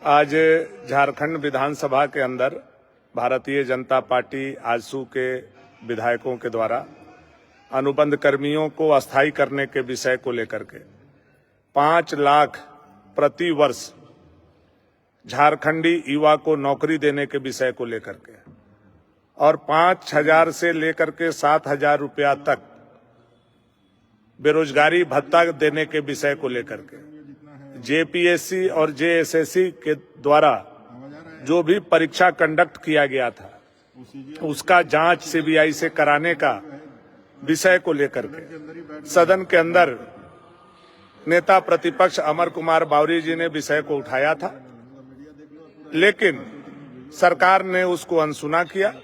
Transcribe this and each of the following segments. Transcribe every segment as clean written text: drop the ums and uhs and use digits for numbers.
आज झारखंड विधानसभा के अंदर भारतीय जनता पार्टी आजसू के विधायकों के द्वारा अनुबंध कर्मियों को अस्थायी करने के विषय को लेकर के 5 लाख प्रति वर्ष झारखंडी युवा को नौकरी देने के विषय को लेकर के और 5,000 से लेकर के 7,000 रुपया तक बेरोजगारी भत्ता देने के विषय को लेकर के जेपीएससी और जेएसएससी के द्वारा जो भी परीक्षा कंडक्ट किया गया था उसका जांच सीबीआई से कराने का विषय को लेकर के सदन के अंदर नेता प्रतिपक्ष अमर कुमार बावरी जी ने विषय को उठाया था, लेकिन सरकार ने उसको अनसुना किया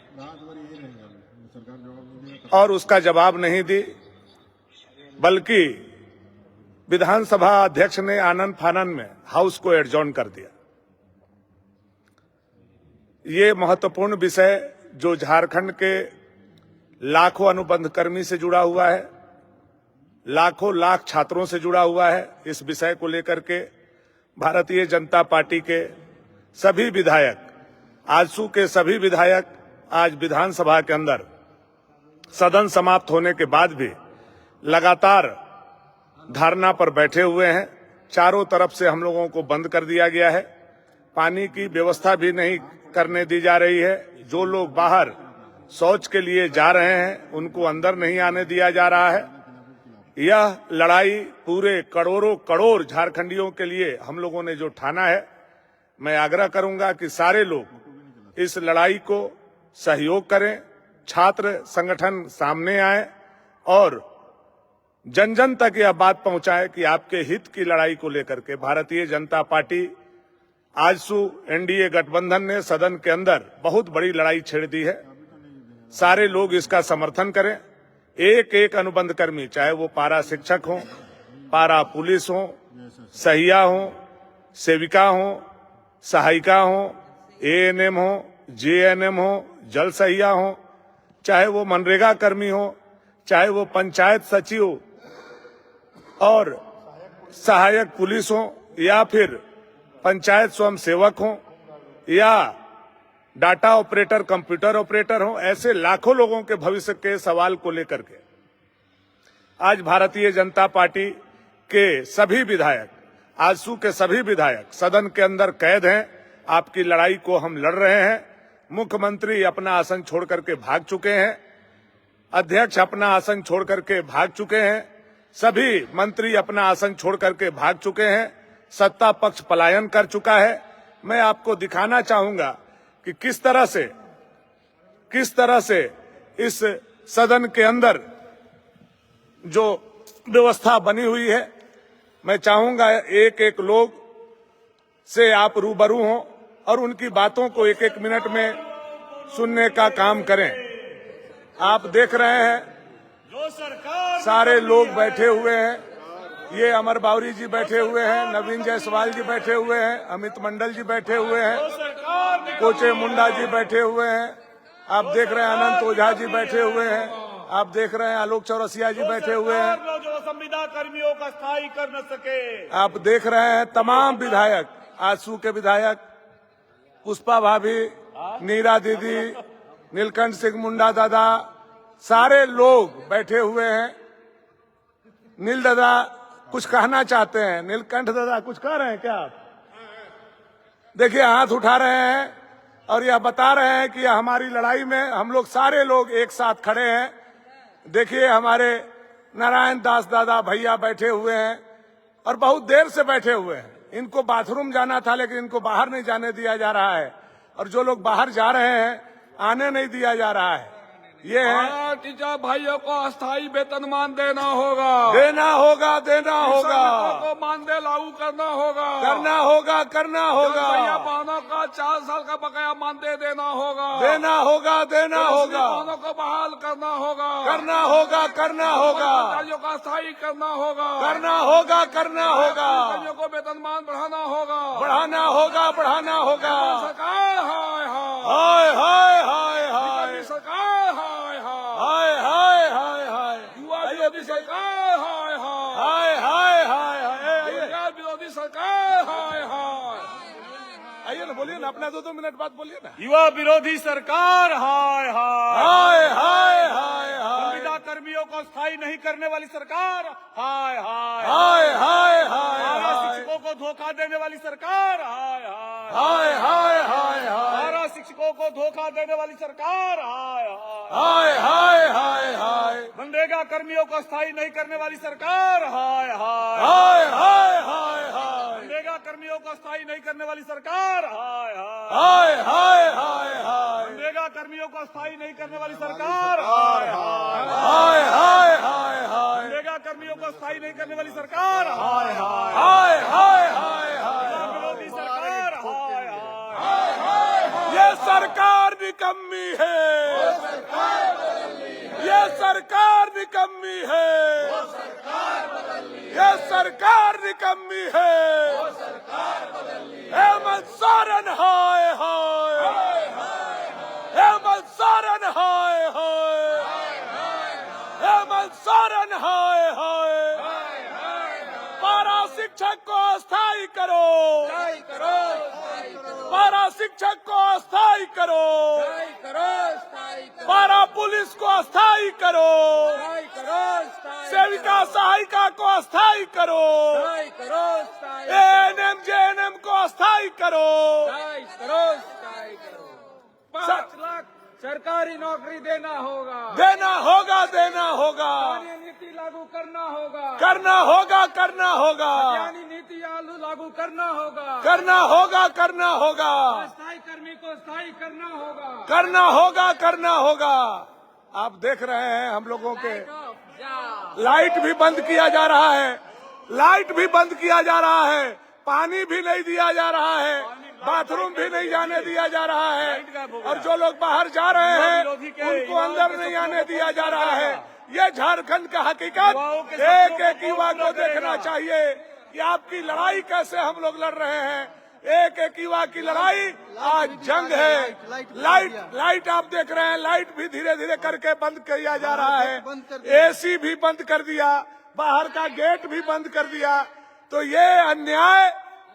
और उसका जवाब नहीं दी, बल्कि विधानसभा अध्यक्ष ने आनन फानन में हाउस को एडजॉर्न कर दिया। ये महत्वपूर्ण विषय जो झारखंड के लाखों अनुबंध कर्मी से जुड़ा हुआ है, लाखों लाख छात्रों से जुड़ा हुआ है, इस विषय को लेकर के भारतीय जनता पार्टी के सभी विधायक, आजसू के सभी विधायक आज विधानसभा के अंदर सदन समाप्त होने के बाद भी लगातार धरना पर बैठे हुए हैं। चारों तरफ से हम लोगों को बंद कर दिया गया है, पानी की व्यवस्था भी नहीं करने दी जा रही है। जो लोग बाहर शौच के लिए जा रहे हैं उनको अंदर नहीं आने दिया जा रहा है। यह लड़ाई पूरे करोड़ों करोड़ झारखंडियों के लिए हम लोगों ने जो ठाना है, मैं आग्रह करूंगा कि सारे लोग इस लड़ाई को सहयोग करें, छात्र संगठन सामने आए और जन जन तक यह बात पहुंचाए कि आपके हित की लड़ाई को लेकर के भारतीय जनता पार्टी आजसू एनडीए गठबंधन ने सदन के अंदर बहुत बड़ी लड़ाई छेड़ दी है। सारे लोग इसका समर्थन करें। एक एक अनुबंध कर्मी, चाहे वो पारा शिक्षक हो, पारा पुलिस हो, सहिया हो, सेविका हो, सहायिका हो, एएनएम हो, जेएनएम हो, जल सहिया हो, चाहे वो मनरेगा कर्मी हो, चाहे वो पंचायत सचिव और सहायक पुलिस हो, या फिर पंचायत स्वयं सेवक हो, या डाटा ऑपरेटर, कंप्यूटर ऑपरेटर हो, ऐसे लाखों लोगों के भविष्य के सवाल को लेकर के आज भारतीय जनता पार्टी के सभी विधायक, आजसू के सभी विधायक सदन के अंदर कैद हैं। आपकी लड़ाई को हम लड़ रहे हैं। मुख्यमंत्री अपना आसन छोड़ करके भाग चुके हैं, अध्यक्ष अपना आसन छोड़ करके भाग चुके हैं, सभी मंत्री अपना आसन छोड़ करके भाग चुके हैं, सत्ता पक्ष पलायन कर चुका है। मैं आपको दिखाना चाहूंगा कि किस तरह से इस सदन के अंदर जो व्यवस्था बनी हुई है, मैं चाहूंगा एक एक लोग से आप रूबरू हों और उनकी बातों को एक एक मिनट में सुनने का काम करें। आप देख रहे हैं सारे लोग बैठे हुए हैं, ये अमर बावरी जी बैठे हुए हैं, नवीन जायसवाल जी बैठे हुए हैं, अमित मंडल जी बैठे हुए हैं, कोचे मुंडा जी बैठे हुए हैं, आप देख रहे हैं अनंत ओझा जी बैठे हुए हैं, आप देख रहे हैं आलोक चौरसिया जी बैठे हुए हैं, जो संविदा कर्मियों का स्थायी कर न सके। आप देख रहे हैं तमाम विधायक, आजसू के विधायक, पुष्पा भाभी, नीरा दीदी, नीलकंठ सिंह मुंडा दादा, सारे लोग बैठे हुए हैं। नील दादा कुछ कहना चाहते हैं। नीलकंठ दादा कुछ कह रहे हैं क्या आप? देखिए हाथ उठा रहे हैं और यह बता रहे हैं कि हमारी लड़ाई में हम लोग सारे लोग एक साथ खड़े हैं। देखिए हमारे नारायण दास दादा भैया बैठे हुए हैं और बहुत देर से बैठे हुए हैं। इनको बाथरूम जाना था लेकिन इनको बाहर नहीं जाने दिया जा रहा है, और जो लोग बाहर जा रहे हैं आने नहीं दिया जा रहा है। ये है टीचर भाइयों को अस्थायी वेतनमान देना होगा, देना होगा, देना होगा, को मानदेय लागू करना होगा, करना होगा, करना होगा, बहनों का 4 साल का बकाया मानदेय देना होगा, देना होगा, देना होगा, बहनों को बहाल करना होगा, करना होगा, करना होगा, कर्मचारियों का अस्थायी करना होगा, करना होगा, करना होगा, कर्मचारियों को वेतनमान बढ़ाना होगा, बढ़ाना होगा, बढ़ाना होगा। सरकार हाय हाय हाय हाय हाय, सरकार हाय हाय हाय हाय हाय, युवा सरकार हाय हाय। बोलिए ना, अपना 2-2 मिनट बाद बोलिए ना। युवा विरोधी सरकार हाय हाय हाय हाय हाय हाय संविदा कर्मियों को स्थायी नहीं करने वाली सरकार हाय हाय हाय हाय हाय पारा हाय शिक्षकों को धोखा देने वाली सरकार हाय हाय हाय हाय हाय हाय पारा शिक्षकों को धोखा देने वाली सरकार हाय हाय हाय हाय हाय हाय मनरेगा कर्मियों को स्थायी नहीं करने वाली सरकार हाय हाय हाय हाय हाय हाय मनरेगा कर्मियों को स्थायी नहीं करने वाली सरकार हाय हाय हाय हाय हाय हाय मनरेगा कर्मियों को स्थायी नहीं करने वाली सरकार हाय हाय हाय हाय हाय हाय मनरेगा कर्मियों को स्थायी नहीं करने वाली सरकार हाय हाय हाय हाय हाय हाय विरोधी सरकार हाय हाय ये सरकार निकम्मी है, ये सरकार निकम्मी है, ये सरकार निकम्मी है। हेमंत सोरेन हाय हाय, हेमंत सोरेन हाय हाय, हेमंत सोरेन हाय हाय। पारा शिक्षक को अस्थायी करो, पारा शिक्षक को अस्थायी करो, पारा पुलिस को अस्थायी करो, सेविका सहायिका को अस्थायी करो, एएनएम जेएनएम को अस्थायी करो। 5 लाख सरकारी नौकरी देना होगा, देना होगा, देना होगा, स्थानीय नीति लागू करना होगा, करना होगा, करना होगा, यानी नीति लागू करना होगा, करना होगा, करना होगा, अस्थायी कर्मी को स्थायी करना होगा, करना होगा, करना होगा। आप देख रहे हैं हम लोगों के लाइट भी बंद किया जा रहा है, लाइट भी बंद किया जा रहा है, पानी भी नहीं दिया जा रहा है, बाथरूम भी नहीं जाने दिया जा रहा है, और जो लोग बाहर जा रहे हैं उनको अंदर नहीं आने दिया जा रहा है। ये झारखंड का हकीकत एक एक युवा को देखना चाहिए कि आपकी लड़ाई कैसे हम लोग लड़ रहे हैं। एक एक युवा की लड़ाई आज जंग है। लाइट आप देख रहे हैं, लाइट भी धीरे धीरे करके बंद किया जा रहा है, एसी भी बंद कर दिया, बाहर का गेट भी बंद कर दिया। तो ये अन्याय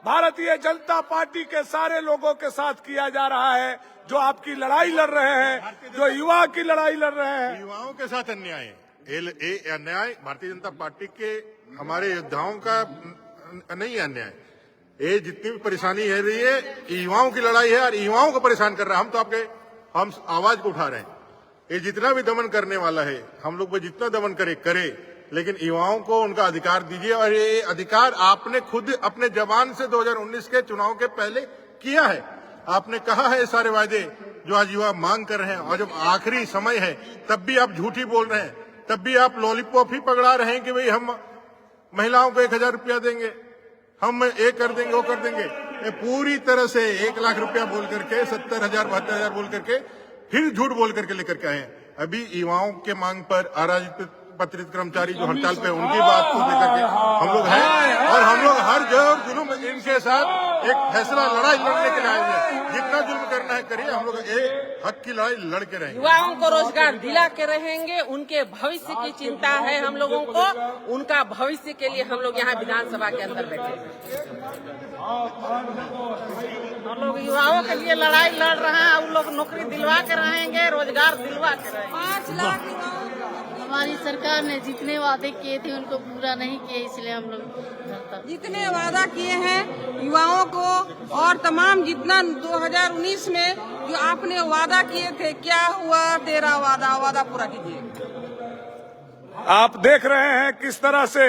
भारतीय जनता पार्टी के सारे लोगों के साथ किया जा रहा है, जो आपकी लड़ाई लड़ रहे हैं, जो युवा की लड़ाई लड़ रहे हैं। युवाओं के साथ अन्याय है। ये अन्याय भारतीय जनता पार्टी के हमारे योद्धाओं का नहीं है अन्याय। ये जितनी भी परेशानी है रही है, ये युवाओं की लड़ाई है और युवाओं को परेशान कर रहा है। हम आवाज को उठा रहे हैं। ये जितना भी दमन करने वाला है, हम लोग वो जितना दमन करे, लेकिन युवाओं को उनका अधिकार दीजिए। और ये अधिकार आपने खुद अपने जबान से 2019 के चुनाव के पहले किया है। आपने कहा है सारे वायदे जो आज युवा मांग कर रहे हैं, और जब आखिरी समय है तब भी आप झूठी बोल रहे हैं, तब भी आप लॉलीपॉप ही पकड़ा रहे हैं कि भाई हम महिलाओं को 1000 रुपया देंगे, हम ये कर देंगे, वो कर देंगे। ये पूरी तरह से 1 लाख रुपया बोल करके 70,000 72,000 बोल करके फिर झूठ बोल करके लेकर के आए हैं। अभी युवाओं के मांग पर अराजपत्रित कर्मचारी जो हड़ताल पे, उनकी बात को लेकर के हम लोग हैं, और हम लोग हर जगह जुल्म इनके साथ एक फैसला लड़ाई लड़ने के लिए आए हैं। जितना जुल्म करना है करिए, हम लोग एक हक की लड़ाई लड़ के रहेंगे। युवाओं को रोजगार दिला के रहेंगे, उनके भविष्य की चिंता है हम लोगों को, उनका भविष्य के लिए हम लोग यहाँ विधानसभा के अंदर बैठे हैं। हम लोग युवाओं के लिए लड़ाई लड़ रहे हैं, उन लोग नौकरी दिलवा के रहेंगे, रोजगार दिलवा के रहेंगे। 5 लाख हमारी सरकार ने जितने वादे किए थे उनको पूरा नहीं किए, इसलिए हम लोग जितने वादा किए हैं युवाओं को, और तमाम जितना 2019 में जो आपने वादा किए थे, क्या हुआ तेरा वादा पूरा कीजिए। आप देख रहे हैं किस तरह से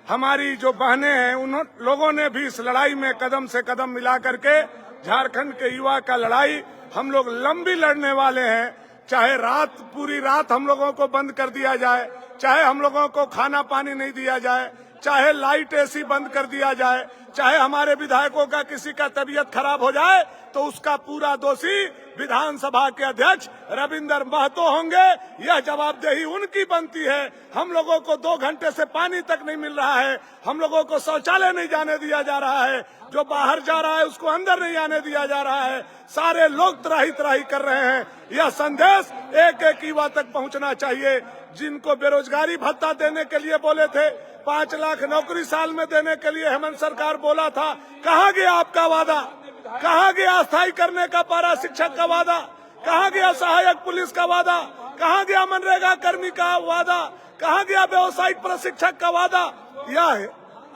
हमारी जो बहनें हैं, उन लोगों ने भी इस लड़ाई में कदम से कदम मिला करके झारखंड के युवा का लड़ाई हम लोग लंबी लड़ने वाले हैं। चाहे पूरी रात हम लोगों को बंद कर दिया जाए, चाहे हम लोगों को खाना पानी नहीं दिया जाए, चाहे लाइट एसी बंद कर दिया जाए, चाहे हमारे विधायकों का किसी का तबीयत खराब हो जाए, तो उसका पूरा दोषी विधानसभा के अध्यक्ष रविंदर महतो होंगे। यह जवाबदेही उनकी बनती है। हम लोगों को 2 घंटे से पानी तक नहीं मिल रहा है, हम लोगों को शौचालय नहीं जाने दिया जा रहा है, जो बाहर जा रहा है उसको अंदर नहीं आने दिया जा रहा है। सारे लोग त्राही कर रहे हैं। यह संदेश एक एक युवा तक पहुंचना चाहिए। जिनको बेरोजगारी भत्ता देने के लिए बोले थे, 5 लाख नौकरी साल में देने के लिए हेमंत सरकार बोला था, कहाँ गया आपका वादा? कहाँ गया अस्थायी करने का पारा शिक्षक का वादा? कहाँ गया सहायक पुलिस का वादा? कहाँ गया मनरेगा कर्मी का वादा? कहाँ गया व्यावसायिक प्रशिक्षक का वादा? यह है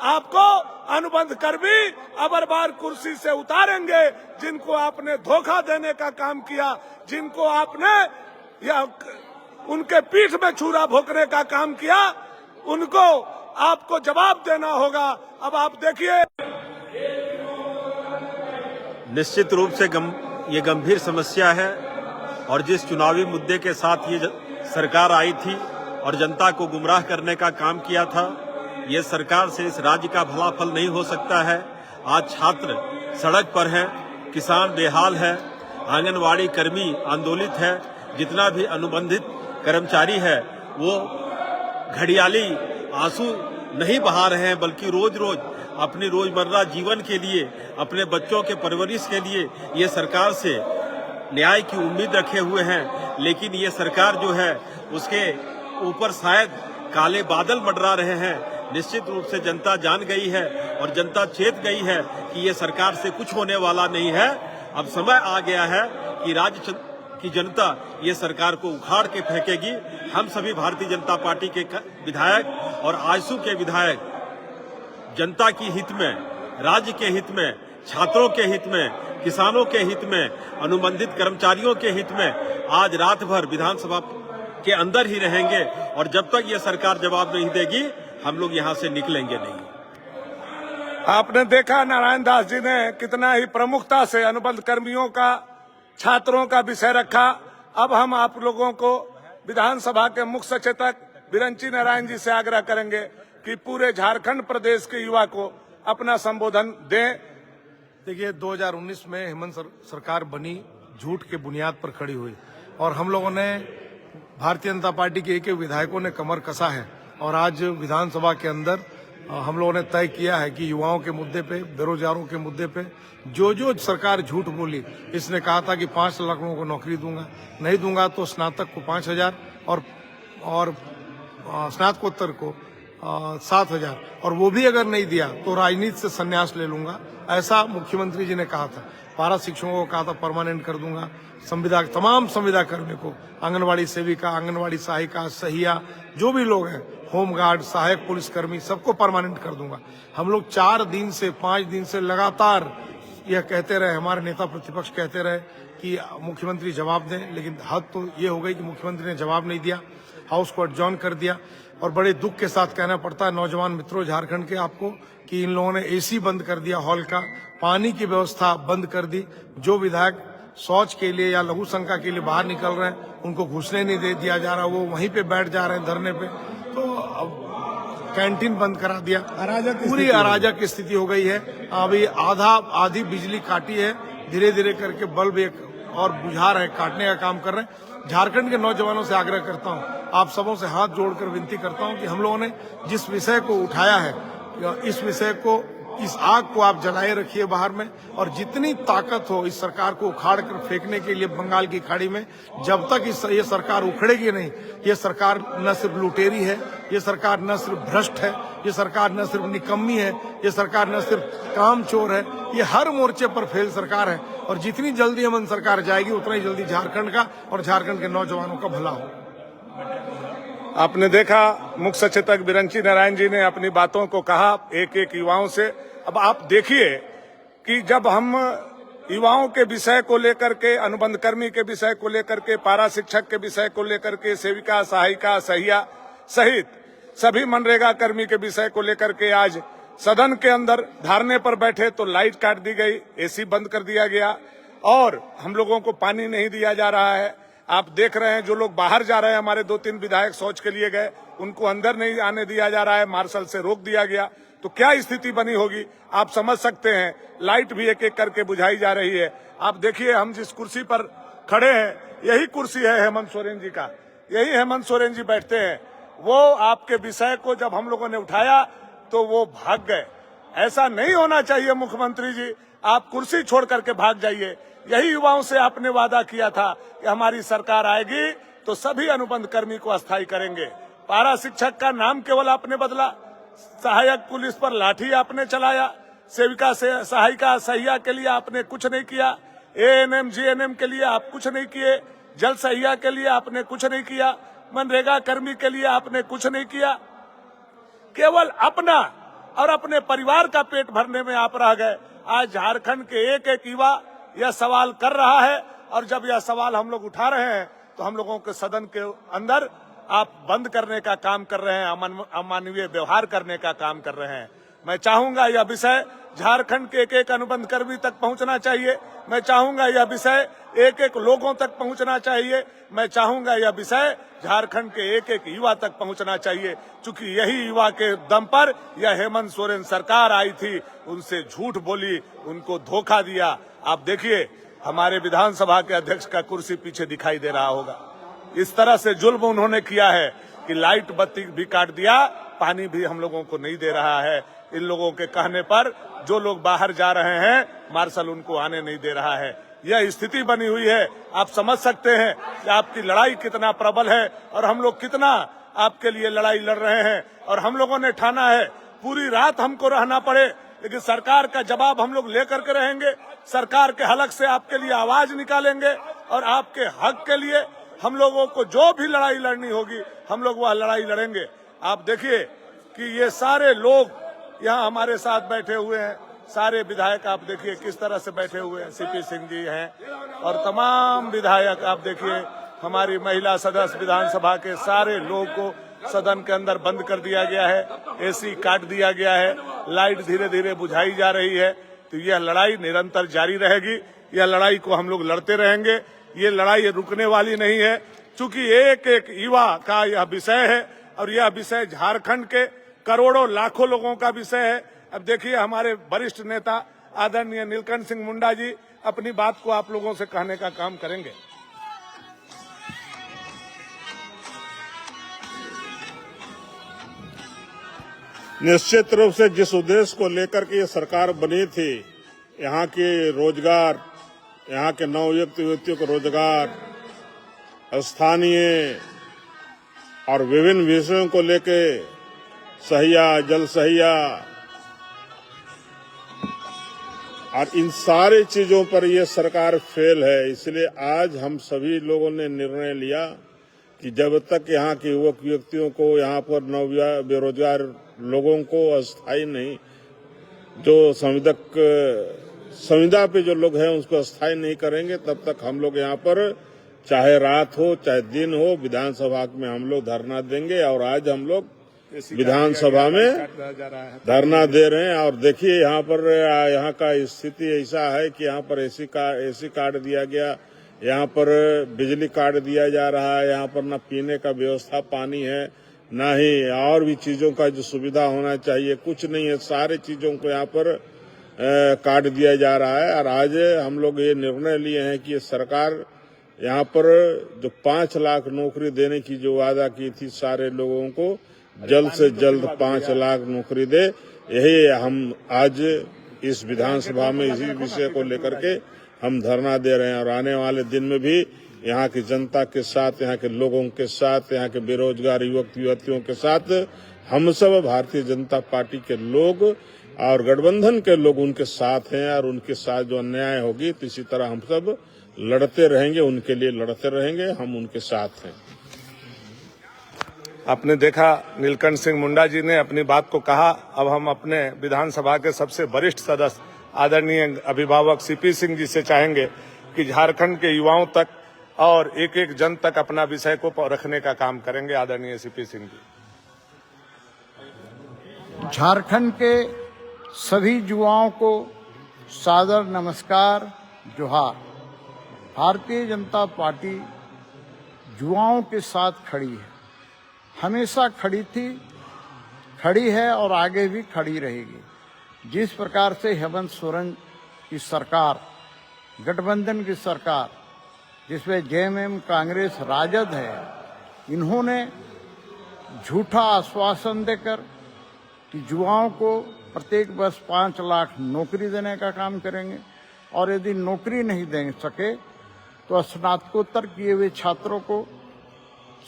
आपको अनुबंध कर्मी अबर बार कुर्सी से उतारेंगे, जिनको आपने धोखा देने का काम किया, जिनको आपने या उनके पीठ में छुरा भोंकने का काम किया, उनको आपको जवाब देना होगा। अब आप देखिए, निश्चित रूप से ये गंभीर समस्या है और जिस चुनावी मुद्दे के साथ ये सरकार आई थी और जनता को गुमराह करने का काम किया था, ये सरकार से इस राज्य का भला फल नहीं हो सकता है। आज छात्र सड़क पर हैं, किसान बेहाल है, आंगनवाड़ी कर्मी आंदोलित है, जितना भी अनुबंधित कर्मचारी है वो घड़ियाली आंसू नहीं बहा रहे हैं, बल्कि रोज रोज अपनी रोजमर्रा जीवन के लिए, अपने बच्चों के परवरिश के लिए ये सरकार से न्याय की उम्मीद रखे हुए हैं। लेकिन ये सरकार जो है उसके ऊपर शायद काले बादल मंडरा रहे हैं। निश्चित रूप से जनता जान गई है और जनता चेत गई है कि ये सरकार से कुछ होने वाला नहीं है। अब समय आ गया है कि राज्य की जनता ये सरकार को उखाड़ के फेंकेगी। हम सभी भारतीय जनता पार्टी के विधायक और आजसू के विधायक जनता की हित में, राज्य के हित में, छात्रों के हित में, किसानों के हित में, अनुबंधित कर्मचारियों के हित में आज रात भर विधानसभा के अंदर ही रहेंगे और जब तक ये सरकार जवाब नहीं देगी हम लोग यहाँ से निकलेंगे नहीं। आपने देखा नारायण दास जी ने कितना ही प्रमुखता से अनुबंध कर्मियों का, छात्रों का विषय रखा। अब हम आप लोगों को विधानसभा के मुख्य सचेतक बिरंची नारायण जी से आग्रह करेंगे कि पूरे झारखंड प्रदेश के युवा को अपना संबोधन दें। देखिए, 2019 में हेमंत सरकार बनी झूठ के बुनियाद पर खड़ी हुई और हम लोगों ने, भारतीय जनता पार्टी के एक विधायकों ने कमर कसा है और आज विधानसभा के अंदर हम लोगों ने तय किया है कि युवाओं के मुद्दे पे, बेरोजगारों के मुद्दे पे जो सरकार झूठ बोली, इसने कहा था कि 5 लाख लोगों को नौकरी दूंगा, नहीं दूंगा तो स्नातक को 5,000 और स्नातकोत्तर को 7,000 और वो भी अगर नहीं दिया तो राजनीति से संन्यास ले लूंगा, ऐसा मुख्यमंत्री जी ने कहा था। पारा शिक्षकों को कहा था परमानेंट कर दूंगा, तमाम संविदा कर्मी को, आंगनवाड़ी सेविका, आंगनवाड़ी सहायिका, सहिया, जो भी लोग हैं, होमगार्ड, सहायक पुलिसकर्मी, सबको परमानेंट कर दूंगा। हम लोग 4 दिन से 5 दिन से लगातार यह कहते रहे, हमारे नेता प्रतिपक्ष कहते रहे कि मुख्यमंत्री जवाब दें, लेकिन हद तो ये हो गई कि मुख्यमंत्री ने जवाब नहीं दिया, हाउस को एडजॉर्न कर दिया। और बड़े दुख के साथ कहना पड़ता है नौजवान मित्रों झारखंड के आपको कि इन लोगों ने एसी बंद कर दिया हॉल का, पानी की व्यवस्था बंद कर दी। जो विधायक शौच के लिए या लघु शंका के लिए बाहर निकल रहे हैं उनको घुसने नहीं दे दिया जा रहा, वो वहीं पे बैठ जा रहे हैं धरने पे। तो अब कैंटीन बंद करा दिया, पूरी अराजक की स्थिति हो गई है। अभी आधी बिजली काटी है, धीरे धीरे करके बल्ब एक और बुझा रहे, काटने का काम कर रहे हैं। झारखंड के नौजवानों से आग्रह करता हूं, आप सबों से हाथ जोड़कर विनती करता हूं कि हम लोगों ने जिस विषय को उठाया है, इस विषय को, इस आग को आप जलाए रखिए बाहर में, और जितनी ताकत हो इस सरकार को उखाड़ कर फेंकने के लिए बंगाल की खाड़ी में। जब तक ये सरकार उखड़ेगी नहीं, ये सरकार न सिर्फ लुटेरी है, ये सरकार न सिर्फ भ्रष्ट है, ये सरकार न सिर्फ निकम्मी है, ये सरकार न सिर्फ कामचोर है, ये हर मोर्चे पर फेल सरकार है। और जितनी जल्दी हेमंत सरकार जाएगी उतना ही जल्दी झारखंड का और झारखंड के नौजवानों का भला हो। आपने देखा मुख्य सचेतक बिरंची नारायण जी ने अपनी बातों को कहा एक एक युवाओं से। अब आप देखिए कि जब हम युवाओं के विषय को लेकर के, अनुबंध कर्मी के विषय को लेकर के, पारा शिक्षक के विषय को लेकर के, सेविका, सहायिका, सहिया सहित सभी मनरेगा कर्मी के विषय को लेकर के आज सदन के अंदर धरने पर बैठे तो लाइट काट दी गई, एसी बंद कर दिया गया और हम लोगों को पानी नहीं दिया जा रहा है। आप देख रहे हैं जो लोग बाहर जा रहे हैं, हमारे 2-3 विधायक शौच के लिए गए, उनको अंदर नहीं आने दिया जा रहा है, मार्शल से रोक दिया गया। तो क्या स्थिति बनी होगी आप समझ सकते हैं। लाइट भी एक एक करके बुझाई जा रही है। आप देखिए हम जिस कुर्सी पर खड़े हैं यही कुर्सी है हेमंत सोरेन जी का, यही हेमंत सोरेन जी बैठते हैं। वो आपके विषय को जब हम लोगों ने उठाया तो वो भाग गए। ऐसा नहीं होना चाहिए मुख्यमंत्री जी, आप कुर्सी छोड़ करके भाग जाइए। यही युवाओं से आपने वादा किया था कि हमारी सरकार आएगी तो सभी अनुबंध कर्मी को अस्थायी करेंगे। पारा शिक्षक का नाम केवल आपने बदला, सहायक पुलिस पर लाठी आपने चलाया, सेविका से सहायिका सहिया के लिए आपने कुछ नहीं किया, एएनएम जीएनएम के लिए आप कुछ नहीं किए, जल सहिया के लिए आपने कुछ नहीं किया, मनरेगा कर्मी के लिए आपने कुछ नहीं किया। केवल अपना और अपने परिवार का पेट भरने में आप रह गए। आज झारखंड के एक एक युवा यह सवाल कर रहा है, और जब यह सवाल हम लोग उठा रहे हैं तो हम लोगों के सदन के अंदर आप बंद करने का काम कर रहे हैं, अमानवीय व्यवहार करने का काम कर रहे हैं। मैं चाहूंगा यह विषय झारखंड के एक एक अनुबंध कर्मी तक पहुंचना चाहिए। मैं चाहूंगा यह विषय एक एक लोगों तक पहुंचना चाहिए। मैं चाहूंगा यह विषय झारखंड के एक एक युवा तक पहुंचना चाहिए, क्योंकि यही युवा के दम पर यह हेमंत सोरेन सरकार आई थी, उनसे झूठ बोली, उनको धोखा दिया। आप देखिए हमारे विधानसभा के अध्यक्ष का कुर्सी पीछे दिखाई दे रहा होगा। इस तरह से जुल्म उन्होंने किया है कि लाइट बत्ती भी काट दिया, पानी भी हम लोगों को नहीं दे रहा है। इन लोगों के कहने पर जो लोग बाहर जा रहे हैं, मार्शल उनको आने नहीं दे रहा है। यह स्थिति बनी हुई है। आप समझ सकते हैं कि आपकी लड़ाई कितना प्रबल है और हम लोग कितना आपके लिए लड़ाई लड़ रहे हैं। और हम लोगों ने ठाना है पूरी रात हमको रहना पड़े, लेकिन सरकार का जवाब हम लोग लेकर के रहेंगे। सरकार के हलक से आपके लिए आवाज निकालेंगे और आपके हक के लिए हम लोगों को जो भी लड़ाई लड़नी होगी हम लोग वह लड़ाई लड़ेंगे। आप देखिए कि ये सारे लोग यहाँ हमारे साथ बैठे हुए हैं, सारे विधायक आप देखिए किस तरह से बैठे हुए हैं। सीपी सिंह जी हैं और तमाम विधायक आप देखिए, हमारी महिला सदस्य विधानसभा के सारे लोग को सदन के अंदर बंद कर दिया गया है, एसी काट दिया गया है, लाइट धीरे धीरे बुझाई जा रही है। तो यह लड़ाई निरंतर जारी रहेगी, यह लड़ाई को हम लोग लड़ते रहेंगे। ये लड़ाई रुकने वाली नहीं है, क्योंकि एक एक युवा का यह विषय है और यह विषय झारखंड के करोड़ों लाखों लोगों का विषय है। अब देखिए हमारे वरिष्ठ नेता आदरणीय नीलकंठ सिंह मुंडा जी अपनी बात को आप लोगों से कहने का काम करेंगे। निश्चित रूप से जिस उद्देश्य को लेकर के ये सरकार बनी थी, यहाँ के रोजगार, यहाँ के नवयुक्त युवतियों को रोजगार, स्थानीय और विभिन्न विषयों को लेके सहिया, जल सहिया और इन सारी चीजों पर ये सरकार फेल है। इसलिए आज हम सभी लोगों ने निर्णय लिया कि जब तक यहाँ के युवक युवतियों को, यहाँ पर बेरोजगार लोगों को अस्थायी नहीं, जो संविदा पे जो लोग हैं उसको अस्थायी नहीं करेंगे, तब तक हम लोग यहाँ पर चाहे रात हो चाहे दिन हो विधानसभा में हम लोग धरना देंगे। और आज हम लोग विधानसभा में धरना दे रहे हैं। और देखिए यहाँ का स्थिति ऐसा है कि यहाँ पर एसी काट दिया गया, यहाँ पर बिजली काट दिया जा रहा है, यहाँ पर न पीने का व्यवस्था पानी है, न ही और भी चीजों का जो सुविधा होना चाहिए, कुछ नहीं है। सारे चीजों को यहाँ पर काट दिया जा रहा है। और आज हम लोग ये निर्णय लिए हैं कि सरकार यहाँ पर जो 5 लाख नौकरी देने की जो वादा की थी सारे लोगों को, जल्द से जल्द 5 लाख नौकरी दे। यही हम आज इस विधानसभा में इसी विषय को लेकर के हम धरना दे रहे हैं। और आने वाले दिन में भी यहाँ की जनता के साथ, यहाँ के लोगों के साथ, यहाँ के बेरोजगार युवक युवतियों के साथ हम सब भारतीय जनता पार्टी के लोग और गठबंधन के लोग उनके साथ हैं। और उनके साथ जो अन्याय होगी तो इसी तरह हम सब लड़ते रहेंगे, उनके लिए लड़ते रहेंगे, हम उनके साथ हैं। आपने देखा नीलकंठ सिंह मुंडा जी ने अपनी बात को कहा। अब हम अपने विधानसभा के सबसे वरिष्ठ सदस्य आदरणीय अभिभावक सीपी सिंह जी से चाहेंगे कि झारखंड के युवाओं तक और एक एक जन तक अपना विषय को रखने का काम करेंगे। आदरणीय सीपी सिंह जी। झारखंड के सभी युवाओं को सादर नमस्कार, जोहार। भारतीय जनता पार्टी युवाओं के साथ खड़ी है, हमेशा खड़ी थी, खड़ी है और आगे भी खड़ी रहेगी। जिस प्रकार से हेमंत सोरेन की सरकार, गठबंधन की सरकार, जिसमें जेएमएम, कांग्रेस, राजद है, इन्होंने झूठा आश्वासन देकर कि युवाओं को प्रत्येक वर्ष 5 लाख नौकरी देने का काम करेंगे, और यदि नौकरी नहीं दे सके तो स्नातकोत्तर किए हुए छात्रों को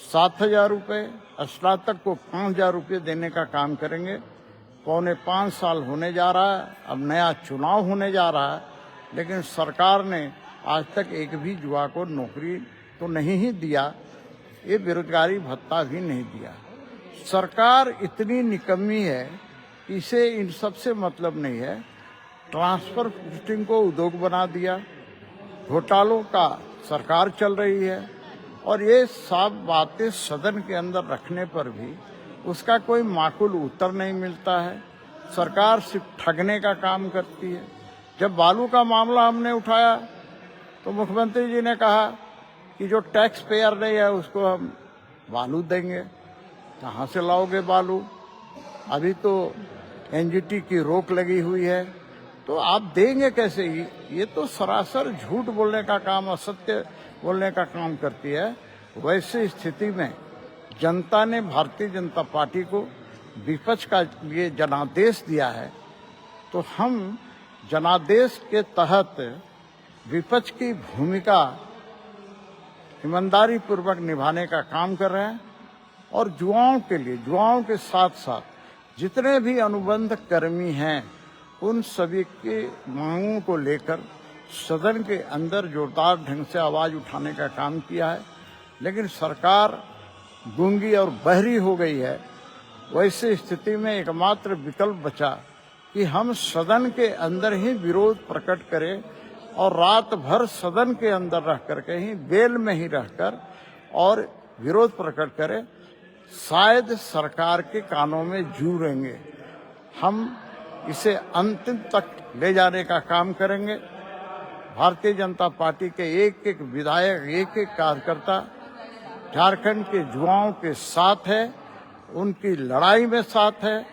7,000 रुपये, स्नातक को 5,000 रुपये देने का काम करेंगे। 5.25 साल होने जा रहा है, अब नया चुनाव होने जा रहा है, लेकिन सरकार ने आज तक एक भी युवा को नौकरी तो नहीं ही दिया, ये बेरोजगारी भत्ता भी नहीं दिया। सरकार इतनी निकम्मी है कि इसे इन सब से मतलब नहीं है। ट्रांसफर प्रिंटिंग को उद्योग बना दिया, घोटालों का सरकार चल रही है, और ये सब बातें सदन के अंदर रखने पर भी उसका कोई माकूल उत्तर नहीं मिलता है। सरकार सिर्फ ठगने का काम करती है। जब बालू का मामला हमने उठाया तो मुख्यमंत्री जी ने कहा कि जो टैक्स पेयर नहीं है उसको हम बालू देंगे। कहाँ से लाओगे बालू? अभी तो एनजीटी की रोक लगी हुई है, तो आप देंगे कैसे? ये तो सरासर झूठ बोलने का काम, असत्य बोलने का काम करती है। वैसी स्थिति में जनता ने भारतीय जनता पार्टी को विपक्ष का ये जनादेश दिया है, तो हम जनादेश के तहत विपक्ष की भूमिका ईमानदारी पूर्वक निभाने का काम कर रहे हैं, और युवाओं के लिए, युवाओं के साथ साथ जितने भी अनुबंध कर्मी हैं, उन सभी के मांगों को लेकर सदन के अंदर जोरदार ढंग से आवाज उठाने का काम किया है। लेकिन सरकार गूंगी और बहरी हो गई है। वैसी स्थिति में एकमात्र विकल्प बचा कि हम सदन के अंदर ही विरोध प्रकट करें, और रात भर सदन के अंदर रह करके ही, बेल में ही रहकर और विरोध प्रकट करें। शायद सरकार के कानों में जू रहेंगे। हम इसे अंतिम तक ले जाने का काम करेंगे। भारतीय जनता पार्टी के एक एक विधायक, एक एक कार्यकर्ता झारखंड के युवाओं के साथ है, उनकी लड़ाई में साथ है,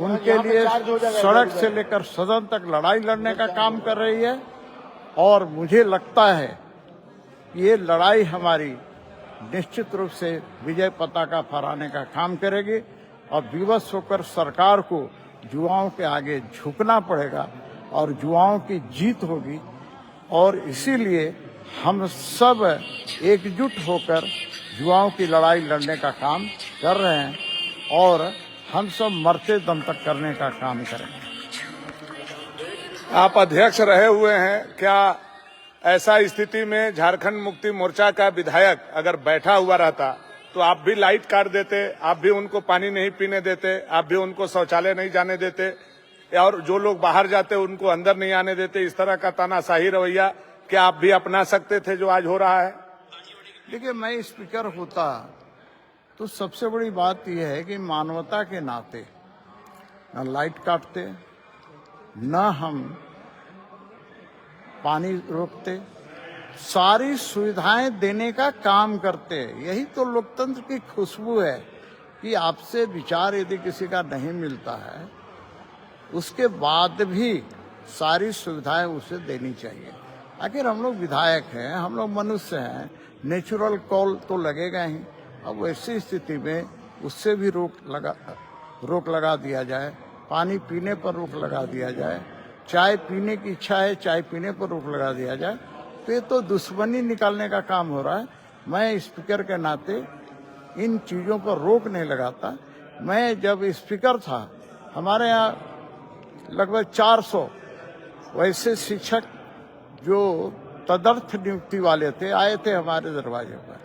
उनके लिए सड़क से लेकर सदन तक लड़ाई लड़ने का काम कर रही है। और मुझे लगता है कि ये लड़ाई हमारी निश्चित रूप से विजय पताका फहराने का काम करेगी, और विवश होकर सरकार को युवाओं के आगे झुकना पड़ेगा, और युवाओं की जीत होगी। और इसीलिए हम सब एकजुट होकर युवाओं की लड़ाई लड़ने का काम कर रहे हैं, और हम सब मरते दम तक करने का काम करेंगे। आप अध्यक्ष रहे हुए हैं, क्या ऐसा स्थिति में झारखंड मुक्ति मोर्चा का विधायक अगर बैठा हुआ रहता तो आप भी लाइट काट देते, आप भी उनको पानी नहीं पीने देते, आप भी उनको शौचालय नहीं जाने देते, और जो लोग बाहर जाते उनको अंदर नहीं आने देते? इस तरह का तानाशाही रवैया क्या आप भी अपना सकते थे जो आज हो रहा है? देखिए, मैं स्पीकर होता तो सबसे बड़ी बात यह है कि मानवता के नाते न लाइट काटते, न हम पानी रोकते, सारी सुविधाएं देने का काम करते। यही तो लोकतंत्र की खुशबू है कि आपसे विचार यदि किसी का नहीं मिलता है, उसके बाद भी सारी सुविधाएं उसे देनी चाहिए। आखिर हम लोग विधायक हैं, हम लोग मनुष्य हैं, नेचुरल कॉल तो लगेगा ही। अब ऐसी स्थिति में उससे भी रोक लगा दिया जाए, पानी पीने पर रोक लगा दिया जाए, चाय पीने की इच्छा है चाय पीने पर रोक लगा दिया जाए, तो ये तो दुश्मनी निकालने का काम हो रहा है। मैं स्पीकर के नाते इन चीजों पर रोक नहीं लगाता। मैं जब स्पीकर था, हमारे यहाँ लगभग 400 वैसे शिक्षक जो तदर्थ नियुक्ति वाले थे आए थे हमारे दरवाजे पर।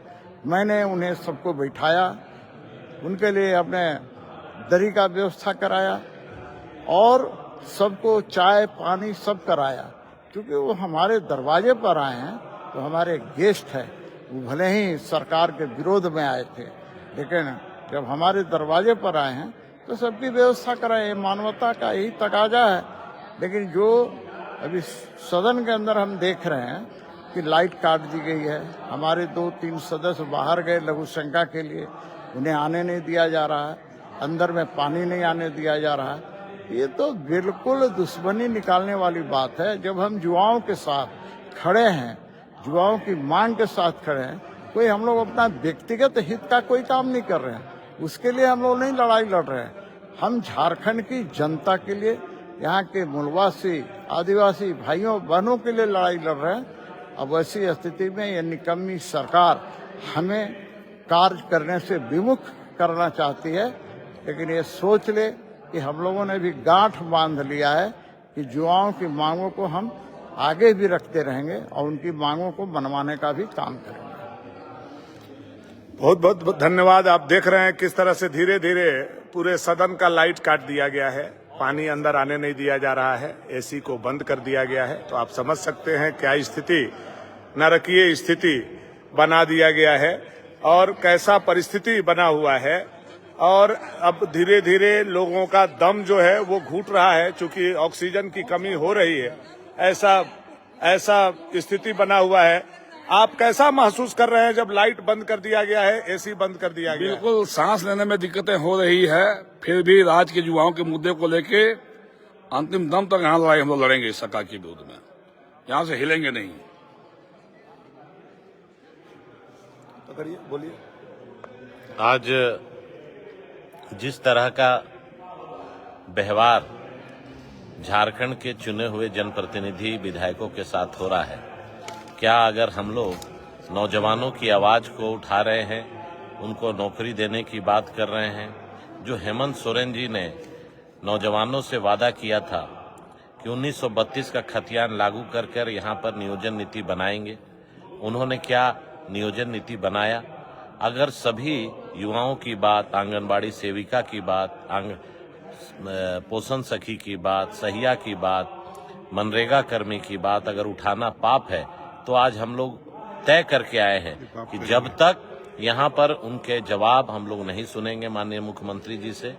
मैंने उन्हें सबको बैठाया, उनके लिए अपने दरी का व्यवस्था कराया, और सबको चाय पानी सब कराया। क्योंकि वो हमारे दरवाजे पर आए हैं तो हमारे गेस्ट हैं। वो भले ही सरकार के विरोध में आए थे, लेकिन जब हमारे दरवाजे पर आए हैं तो सबकी व्यवस्था कराए। मानवता का यही तकाजा है। लेकिन जो अभी सदन के अंदर हम देख रहे हैं कि लाइट काट दी गई है, हमारे 2-3 सदस्य बाहर गए लघु शंका के लिए, उन्हें आने नहीं दिया जा रहा है, अंदर में पानी नहीं आने दिया जा रहा है। ये तो बिल्कुल दुश्मनी निकालने वाली बात है। जब हम युवाओं के साथ खड़े हैं, युवाओं की मांग के साथ खड़े हैं, कोई हम लोग अपना व्यक्तिगत हित का कोई काम नहीं कर रहे हैं, उसके लिए हम लोग नहीं लड़ाई लड़ रहे हैं। हम झारखंड की जनता के लिए, यहाँ के मूलवासी आदिवासी भाइयों बहनों के लिए लड़ाई लड़ रहे हैं। अब ऐसी स्थिति में ये निकम्मी सरकार हमें कार्य करने से विमुख करना चाहती है। लेकिन ये सोच ले कि हम लोगों ने भी गांठ बांध लिया है कि युवाओं की मांगों को हम आगे भी रखते रहेंगे और उनकी मांगों को मनवाने का भी काम करेंगे। बहुत बहुत धन्यवाद। आप देख रहे हैं किस तरह से धीरे धीरे पूरे सदन का लाइट काट दिया गया है, पानी अंदर आने नहीं दिया जा रहा है, एसी को बंद कर दिया गया है। तो आप समझ सकते हैं क्या स्थिति, नारकीय स्थिति बना दिया गया है और कैसा परिस्थिति बना हुआ है। और अब धीरे धीरे लोगों का दम जो है वो घुट रहा है, चूंकि ऑक्सीजन की कमी हो रही है, ऐसा स्थिति बना हुआ है। आप कैसा महसूस कर रहे हैं जब लाइट बंद कर दिया गया है, एसी बंद कर दिया गया है? बिल्कुल सांस लेने में दिक्कतें हो रही है, फिर भी राज्य के युवाओं के मुद्दे को लेके अंतिम दम तक यहाँ लड़ाई हम लोग लड़ेंगे इस सरकार के विरोध में, यहाँ से हिलेंगे नहीं। पकड़िए, बोलिए। आज जिस तरह का व्यवहार झारखंड के चुने हुए जनप्रतिनिधि विधायकों के साथ हो रहा है, क्या अगर हम लोग नौजवानों की आवाज को उठा रहे हैं, उनको नौकरी देने की बात कर रहे हैं, जो हेमंत सोरेन जी ने नौजवानों से वादा किया था कि 1932 का खतियान लागू कर यहाँ पर नियोजन नीति बनाएंगे, उन्होंने क्या नियोजन नीति बनाया? अगर सभी युवाओं की बात, आंगनबाड़ी सेविका की बात, पोषण सखी की बात, सहिया की बात, मनरेगा कर्मी की बात अगर उठाना पाप है, तो आज हम लोग तय करके आए हैं कि जब तक यहाँ पर उनके जवाब हम लोग नहीं सुनेंगे माननीय मुख्यमंत्री जी से,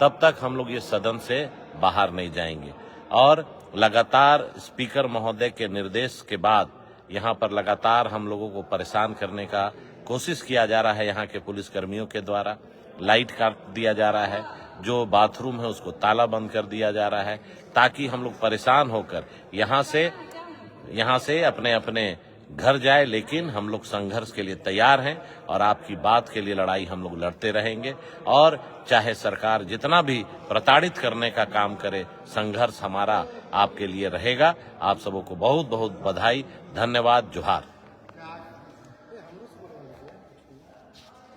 तब तक हम लोग ये सदन से बाहर नहीं जाएंगे। और लगातार स्पीकर महोदय के निर्देश के बाद यहाँ पर लगातार हम लोगों को परेशान करने का कोशिश किया जा रहा है। यहाँ के पुलिस कर्मियों के द्वारा लाइट काट दिया जा रहा है, जो बाथरूम है उसको ताला बंद कर दिया जा रहा है, ताकि हम लोग परेशान होकर यहाँ से अपने अपने घर जाए। लेकिन हम लोग संघर्ष के लिए तैयार हैं और आपकी बात के लिए लड़ाई हम लोग लड़ते रहेंगे। और चाहे सरकार जितना भी प्रताड़ित करने का काम करे, संघर्ष हमारा आपके लिए रहेगा। आप सबों को बहुत बहुत बधाई, धन्यवाद, जोहार।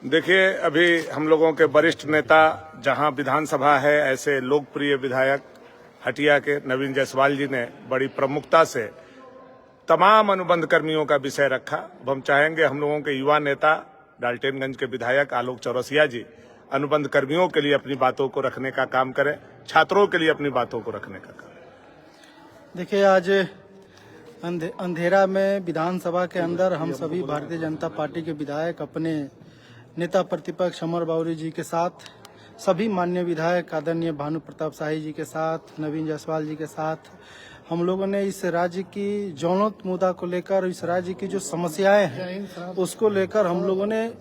देखिए, अभी हम लोगों के वरिष्ठ नेता, जहां विधानसभा है, ऐसे लोकप्रिय विधायक हटिया के नवीन जायसवाल जी ने बड़ी प्रमुखता से तमाम अनुबंध कर्मियों का विषय रखा। अब हम चाहेंगे हम लोगों के युवा नेता डाल्टनगंज के विधायक आलोक चौरसिया जी अनुबंध कर्मियों के लिए अपनी बातों को रखने का काम करें, छात्रों के लिए अपनी बातों को रखने का काम। देखिए, आज अंधेरा में विधानसभा के अंदर हम सभी भारतीय जनता पार्टी के विधायक अपने नेता प्रतिपक्ष अमर बाउरी जी के साथ, सभी माननीय विधायक आदरणीय भानु प्रताप शाही जी के साथ, नवीन जायसवाल जी के साथ हम लोगों ने इस राज्य की जौनत मुद्दा को लेकर, इस राज्य की जो समस्याएं हैं उसको लेकर हम लोगों ने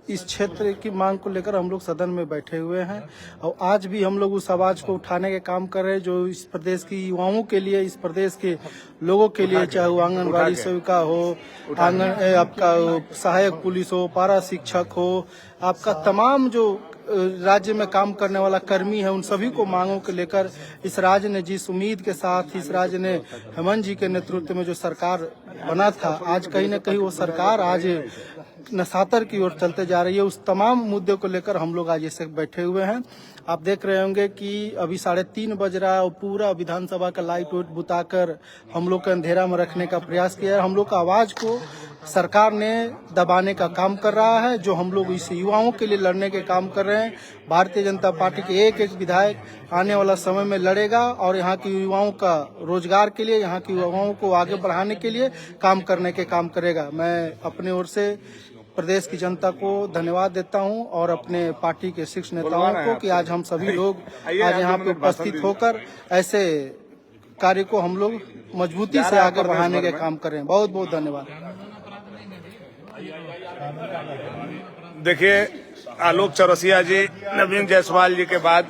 इस क्षेत्र की मांग को लेकर हम लोग सदन में बैठे हुए हैं। और आज भी हम लोग उस आवाज को उठाने के काम कर रहे हैं जो इस प्रदेश की युवाओं के लिए, इस प्रदेश के लोगों के लिए, चाहे वो आंगनबाड़ी सेविका हो, आपका सहायक पुलिस हो, पारा शिक्षक हो, आपका तमाम जो राज्य में काम करने वाला कर्मी है, उन सभी को मांगों को लेकर इस राज्य ने जिस उम्मीद के साथ इस राज्य ने हेमंत जी के नेतृत्व में जो सरकार बना था, आज कहीं न कहीं वो सरकार आज नशातर की ओर चलते जा रही है। उस तमाम मुद्दे को लेकर हम लोग आज ऐसे बैठे हुए हैं। आप देख रहे होंगे कि अभी 3:30 बज रहा है और पूरा विधानसभा का लाइट वाइट बुताकर हम लोग को अंधेरा में रखने का प्रयास किया है। हम लोग का आवाज को सरकार ने दबाने का काम कर रहा है, जो हम लोग इस युवाओं के लिए लड़ने के काम कर रहे हैं। भारतीय जनता पार्टी के एक एक विधायक आने वाला समय में लड़ेगा और यहाँ के युवाओं का रोजगार के लिए, यहाँ के युवाओं को आगे बढ़ाने के लिए काम करने के काम करेगा। मैं अपने ओर से प्रदेश की जनता को धन्यवाद देता हूं और अपने पार्टी के शीर्ष नेताओं को कि आज हम सभी लोग आज यहाँ पे उपस्थित होकर ऐसे कार्य को हम लोग मजबूती से आगे बढ़ाने के काम करें। बहुत बहुत धन्यवाद। देखिए, आलोक चौरसिया जी, नवीन जायसवाल जी के बाद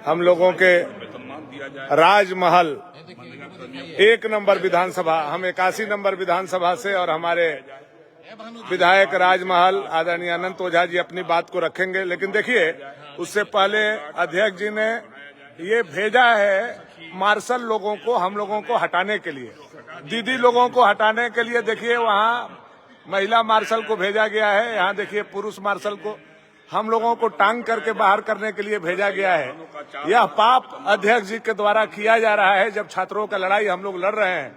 हम लोगों के राजमहल 1 नंबर विधानसभा, हम 81 नंबर विधानसभा से और हमारे विधायक राजमहल आदरणीय अनंत ओझा जी अपनी बात को रखेंगे। लेकिन देखिए, उससे पहले अध्यक्ष जी ने ये भेजा है मार्शल लोगों को, हम लोगों को हटाने के लिए, दीदी लोगों को हटाने के लिए। देखिए, वहाँ महिला मार्शल को भेजा गया है, यहाँ देखिए पुरुष मार्शल को हम लोगों को टांग करके बाहर करने के लिए भेजा गया है। यह पाप अध्यक्ष जी के द्वारा किया जा रहा है। जब छात्रों का लड़ाई हम लोग लड़ रहे हैं,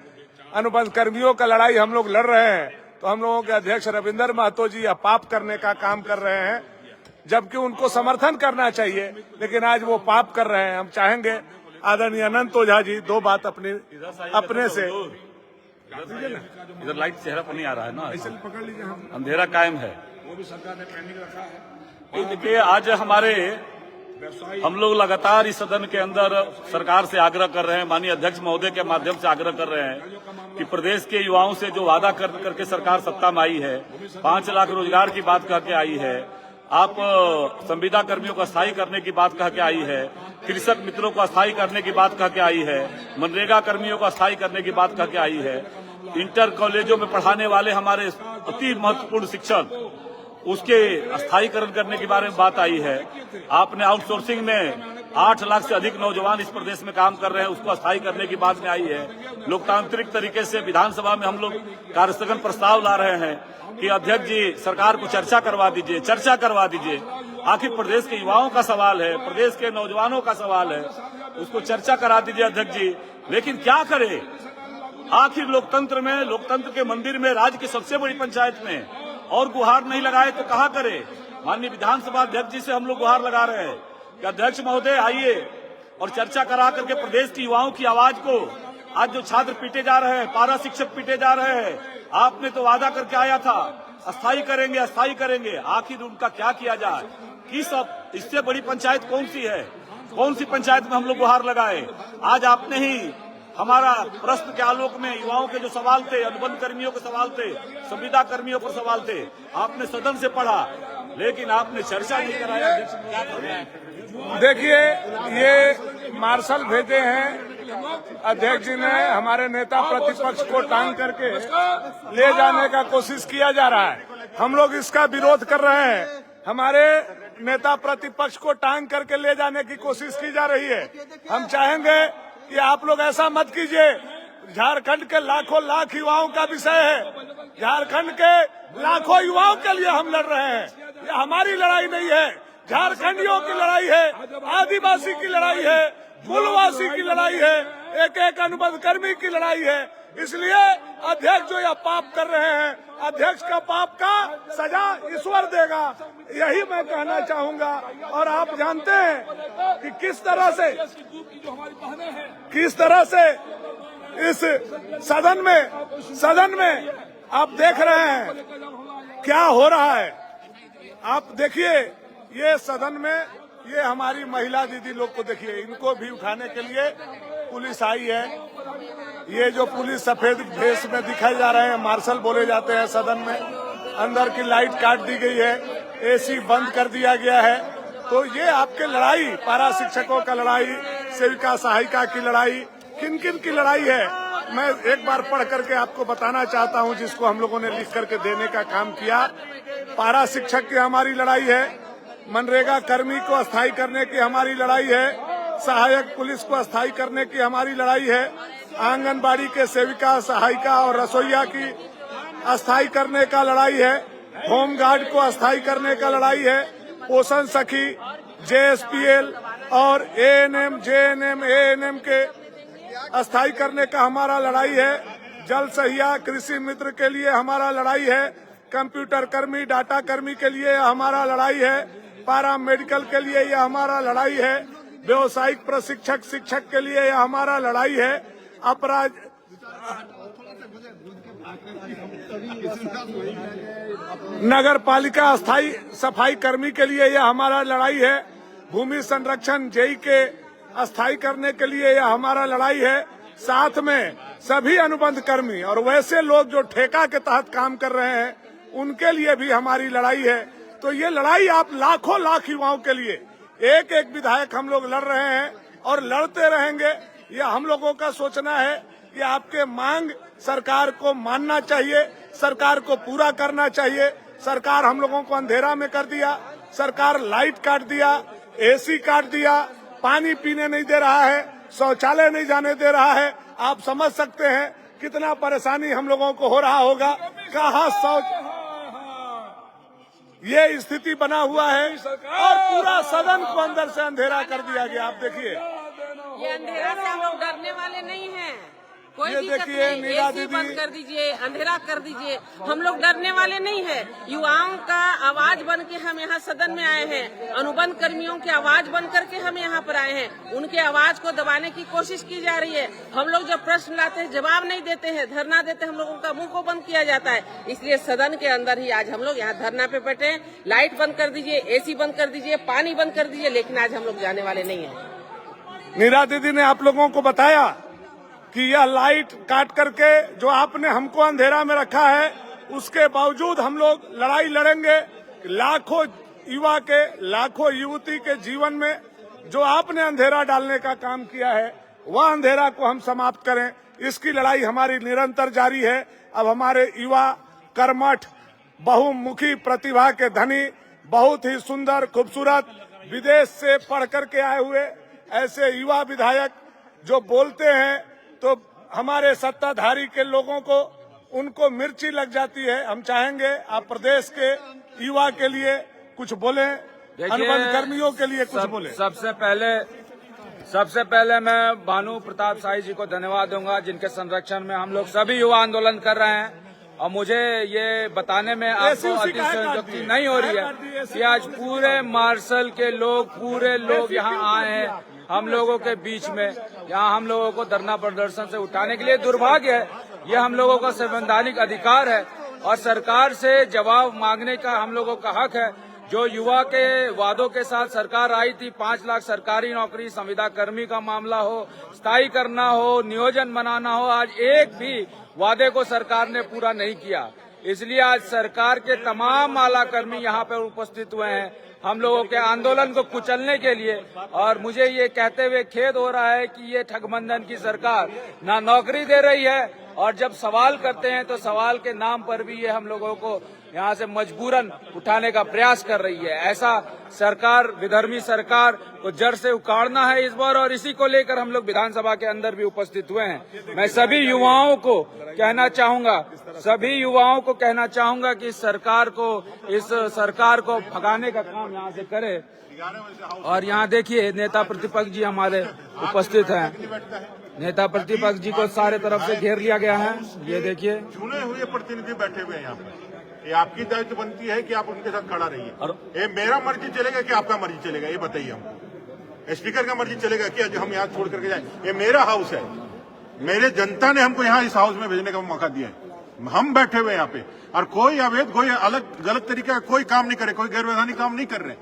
अनुबंध कर्मियों का लड़ाई हम लोग लड़ रहे हैं, तो हम लोगों के अध्यक्ष रविंदर महतो जी यह पाप करने का काम कर रहे हैं, जबकि उनको समर्थन करना चाहिए, लेकिन आज वो पाप कर रहे हैं। हम चाहेंगे आदरणीय अनंत ओझा जी दो बात अपने से इधर लाइट चेहरा पर नहीं आ रहा है ना, ऐसे पकड़ लीजिए, हम अंधेरा कायम है। वो भी सरकार ने पेंडिंग रखा है। देखिए, आज हम लोग लगातार इस सदन के अंदर सरकार से आग्रह कर रहे हैं, माननीय अध्यक्ष महोदय के माध्यम से आग्रह कर रहे हैं कि प्रदेश के युवाओं से जो वादा करके सरकार सत्ता में आई है, 5 लाख रोजगार की बात कह के आई है, आप संविदा कर्मियों को अस्थायी करने की बात कह के आई है, कृषक मित्रों को अस्थायी करने की बात कह के आई है, मनरेगा कर्मियों को अस्थायी करने की बात कह के आई है, इंटर कॉलेजों में पढ़ाने वाले हमारे अति महत्वपूर्ण शिक्षक उसके अस्थायीकरण करने के बारे में बात आई है। आपने आउटसोर्सिंग में 8 लाख से अधिक नौजवान इस प्रदेश में काम कर रहे हैं, उसको अस्थायी करने की बात में आई है। लोकतांत्रिक तरीके से विधानसभा में हम लोग कार्यस्थगन प्रस्ताव ला रहे हैं कि अध्यक्ष जी सरकार को चर्चा करवा दीजिए। आखिर प्रदेश के युवाओं का सवाल है, प्रदेश के नौजवानों का सवाल है, उसको चर्चा करा दीजिए अध्यक्ष जी। लेकिन क्या करे, आखिर लोकतंत्र के मंदिर में, राज्य की सबसे बड़ी पंचायत में और गुहार नहीं लगाए तो कहाँ करे। माननीय विधानसभा अध्यक्ष जी से हम लोग गुहार लगा रहे हैं कि अध्यक्ष महोदय आइए और चर्चा करा करके प्रदेश की युवाओं की आवाज को, आज जो छात्र पीटे जा रहे हैं, पारा शिक्षक पीटे जा रहे हैं, आपने तो वादा करके आया था अस्थायी करेंगे, आखिर उनका क्या किया जाए। इससे बड़ी पंचायत कौन सी है, कौन सी पंचायत में हम लोग गुहार लगाए। आज आपने ही हमारा प्रश्न के आलोक में युवाओं के जो सवाल थे, अनुबंध कर्मियों के सवाल थे, संविदा कर्मियों पर सवाल थे, आपने सदन से पढ़ा, लेकिन आपने चर्चा नहीं कराया। देखिए, ये मार्शल भेजे हैं अध्यक्ष जी ने, हमारे नेता प्रतिपक्ष को टांग करके ले जाने का कोशिश किया जा रहा है। हम लोग इसका विरोध कर रहे हैं। हमारे नेता प्रतिपक्ष को टांग करके ले जाने की कोशिश की जा रही है। हम चाहेंगे कि आप लोग ऐसा मत कीजिए। झारखंड के लाखों लाख युवाओं का विषय है। झारखंड के लाखों युवाओं के लिए हम लड़ रहे हैं। ये हमारी लड़ाई नहीं है, झारखंडियों की लड़ाई है, आदिवासी की लड़ाई है, मूलवासी की लड़ाई है, एक अनुबंध कर्मी की लड़ाई है। इसलिए अध्यक्ष जो यह पाप कर रहे हैं, अध्यक्ष का पाप का सजा ईश्वर देगा, यही मैं कहना चाहूंगा। और आप जानते हैं कि किस तरह से इस सदन में आप देख रहे हैं क्या हो रहा है। आप देखिए, ये सदन में ये हमारी महिला दीदी लोग को देखिए, इनको भी उठाने के लिए पुलिस आई है। ये जो पुलिस सफेद भेष में दिखाई जा रहे हैं, मार्शल बोले जाते हैं सदन में। अंदर की लाइट काट दी गई है, एसी बंद कर दिया गया है। तो ये आपके लड़ाई, पारा शिक्षकों का लड़ाई, सेविका सहायिका की लड़ाई, किन किन की लड़ाई है, मैं एक बार पढ़ करके आपको बताना चाहता हूं, जिसको हम लोगों ने लिख करके देने का काम किया। पारा शिक्षक की हमारी लड़ाई है, मनरेगा कर्मी को अस्थायी करने की हमारी लड़ाई है, सहायक पुलिस को अस्थायी करने की हमारी लड़ाई है, आंगनबाड़ी के सेविका सहायिका और रसोईया की अस्थायी करने का लड़ाई है, होमगार्ड को अस्थायी करने का लड़ाई है, पोषण सखी, जेएसपीएल और एएनएम, जेएनएम, एएनएम के अस्थायी करने का हमारा लड़ाई है, जल सहिया, कृषि मित्र के लिए हमारा लड़ाई है, कंप्यूटर कर्मी, डाटा कर्मी के लिए हमारा लड़ाई है, पारा मेडिकल के लिए यह हमारा लड़ाई है, व्यवसायिक प्रशिक्षक शिक्षक के लिए यह हमारा लड़ाई है, अपराध नगर पालिका अस्थायी सफाई कर्मी के लिए यह हमारा लड़ाई है, भूमि संरक्षण जेई के अस्थायी करने के लिए यह हमारा लड़ाई है, साथ में सभी अनुबंध कर्मी और वैसे लोग जो ठेका के तहत काम कर रहे हैं उनके लिए भी हमारी लड़ाई है। तो ये लड़ाई आप लाखों लाख युवाओं के लिए एक एक विधायक हम लोग लड़ रहे हैं और लड़ते रहेंगे। ये हम लोगों का सोचना है कि आपके मांग सरकार को मानना चाहिए, सरकार को पूरा करना चाहिए। सरकार हम लोगों को अंधेरा में कर दिया, सरकार लाइट काट दिया, एसी काट दिया, पानी पीने नहीं दे रहा है, शौचालय नहीं जाने दे रहा है। आप समझ सकते हैं कितना परेशानी हम लोगों को हो रहा होगा। कहाँ शौच ये स्थिति बना हुआ है और पूरा सदन को अंदर से अंधेरा कर दिया गया। आप देखिए, ये अंधेरा से हम लोग डरने वाले नहीं हैं। कोई ये दिक्कत देखिए, नहीं, नीला एसी दीदी, बंद कर दीजिए, अंधेरा कर दीजिए, हम लोग डरने वाले नहीं हैं। युवाओं का आवाज बन के हम यहाँ सदन में आए हैं, अनुबंध कर्मियों की आवाज बन करके हम यहाँ पर आए हैं। उनके आवाज को दबाने की कोशिश की जा रही है। हम लोग जब प्रश्न लाते हैं जवाब नहीं देते हैं, धरना देते हैं, हम लोगों का मुंह को बंद किया जाता है। इसलिए सदन के अंदर ही आज हम लोग यहाँ धरना पे बैठे हैं। लाइट बंद कर दीजिए, एसी बंद कर दीजिए, पानी बंद कर दीजिए, लेकिन आज हम लोग जाने वाले नहीं है। नीरा दीदी ने आप लोगों को बताया कि यह लाइट काट करके जो आपने हमको अंधेरा में रखा है, उसके बावजूद हम लोग लड़ाई लड़ेंगे। लाखों युवा के, लाखों युवती के जीवन में जो आपने अंधेरा डालने का काम किया है, वह अंधेरा को हम समाप्त करें। इसकी लड़ाई हमारी निरंतर जारी है। अब हमारे युवा कर्मठ, बहुमुखी प्रतिभा के धनी, बहुत ही सुंदर, खूबसूरत, विदेश से पढ़ करके आए हुए ऐसे युवा विधायक जो बोलते हैं तो हमारे सत्ताधारी के लोगों को, उनको मिर्ची लग जाती है। हम चाहेंगे आप प्रदेश के युवा के लिए कुछ बोलें, अनुबंध कर्मियों के लिए कुछ बोलें। सबसे पहले मैं भानु प्रताप शाही जी को धन्यवाद दूंगा, जिनके संरक्षण में हम लोग सभी युवा आंदोलन कर रहे हैं। और मुझे ये बताने में आपको अतिशयोक्ति नहीं हो रही है कि आज पूरे मार्शल के लोग, पूरे लोग यहाँ आए हैं हम लोगों के बीच में, यहाँ हम लोगों को धरना प्रदर्शन से उठाने के लिए। दुर्भाग्य है, ये हम लोगों का संवैधानिक अधिकार है और सरकार से जवाब मांगने का हम लोगों का हक है। जो युवा के वादों के साथ सरकार आई थी, 5 लाख सरकारी नौकरी, संविदा कर्मी का मामला हो, स्थायी करना हो, नियोजन बनाना हो, आज एक भी वादे को सरकार ने पूरा नहीं किया। इसलिए आज सरकार के तमाम आला कर्मी यहाँ पर उपस्थित हुए हैं हम लोगों के आंदोलन को कुचलने के लिए। और मुझे ये कहते हुए खेद हो रहा है कि ये ठगबंधन की सरकार ना नौकरी दे रही है, और जब सवाल करते हैं तो सवाल के नाम पर भी ये हम लोगों को यहाँ से मजबूरन उठाने का प्रयास कर रही है। ऐसा सरकार, विधर्मी सरकार को जड़ से उखाड़ना है इस बार, और इसी को लेकर हम लोग विधानसभा के अंदर भी उपस्थित हुए हैं। मैं सभी युवाओं को कहना चाहूंगा कि इस सरकार को भगाने का काम यहाँ से करे। और यहाँ देखिए, नेता प्रतिपक्ष जी हमारे उपस्थित हैं। नेता प्रतिपक्ष जी को सारे तरफ से घेर लिया गया है। ये देखिए, चुने हुए प्रतिनिधि बैठे हुए हैं यहाँ पर। ये आपकी दायित्व बनती है कि आप उनके साथ खड़ा रहिए। और ये मेरा मर्जी चलेगा कि आपका मर्जी चलेगा, ये बताइए हमको। स्पीकर का मर्जी चलेगा कि हम यहाँ छोड़ करके जाए? ये मेरा हाउस है, मेरे जनता ने हमको यहाँ इस हाउस में भेजने का मौका दिया है। हम बैठे हुए यहाँ पे, और कोई अवैध, कोई अलग गलत तरीके का कोई काम नहीं करे, कोई गैरवैधानिक काम नहीं कर रहे।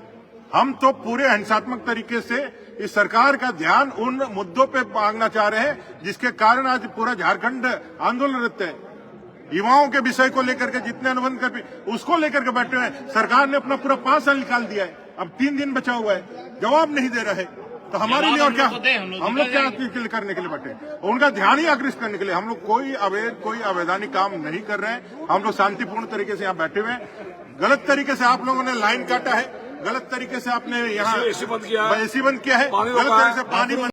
हम तो पूरे हिंसात्मक तरीके से इस सरकार का ध्यान उन मुद्दों पे मांगना चाह रहे हैं जिसके कारण आज पूरा झारखंड आंदोलनरत है। युवाओं के विषय को लेकर के जितने अनुबंध कर, उसको लेकर के बैठे हैं। सरकार ने अपना पूरा 5 साल निकाल दिया है, अब 3 दिन बचा हुआ है, जवाब नहीं दे रहे। तो हमारे लिए और क्या, हम लोग क्या करने के लिए बैठे? उनका ध्यान ही आकृष्ट करने के लिए। हम लोग कोई अवैधानिक काम नहीं कर रहे हैं। हम लोग शांतिपूर्ण तरीके से यहाँ बैठे हुए हैं। गलत तरीके से आप लोगों ने लाइन काटा है, गलत तरीके से आपने यहाँ एसी बंद किया है, गलत तरीके से पानी